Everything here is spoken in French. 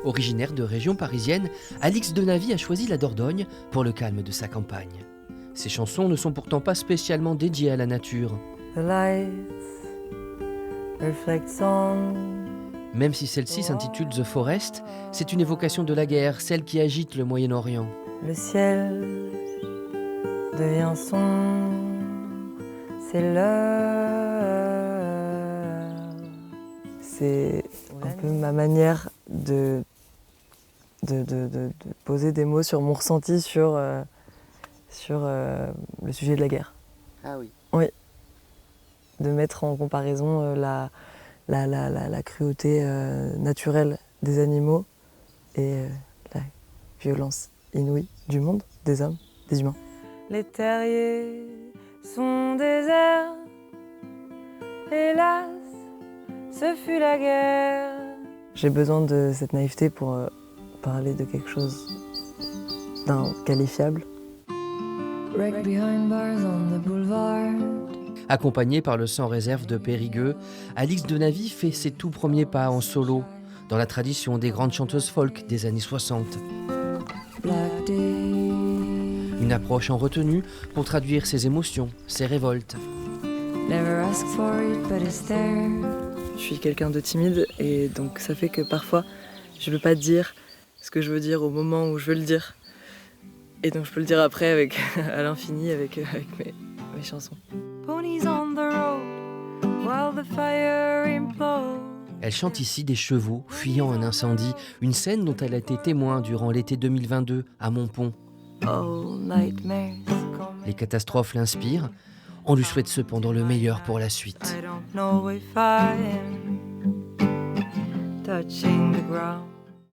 Originaire de région parisienne, Alix Denavy a choisi la Dordogne pour le calme de sa campagne. Ses chansons ne sont pourtant pas spécialement dédiées à la nature. The lights reflect on. Même si celle-ci s'intitule The Forest, c'est une évocation de la guerre, celle qui agite le Moyen-Orient. Le ciel devient sombre, c'est l'heure. C'est un peu ma manière de poser des mots sur mon ressenti sur le sujet de la guerre. Ah oui. Oui. De mettre en comparaison la cruauté naturelle des animaux et la violence inouïe du monde, des hommes, des humains. Les terriers sont déserts, hélas, ce fut la guerre. J'ai besoin de cette naïveté pour parler de quelque chose d'inqualifiable. Wreck behind bars on the boulevard. Accompagnée par le Sans Réserve de Périgueux, Alix Denavy fait ses tout premiers pas en solo, dans la tradition des grandes chanteuses folk des années 60. Une approche en retenue pour traduire ses émotions, ses révoltes. Je suis quelqu'un de timide et donc ça fait que parfois je ne peux pas dire ce que je veux dire au moment où je veux le dire. Et donc je peux le dire après avec, à l'infini avec mes chansons. Elle chante ici des chevaux fuyant un incendie, une scène dont elle a été témoin durant l'été 2022 à Montpont. Les catastrophes l'inspirent. On lui souhaite cependant le meilleur pour la suite. Touching the ground.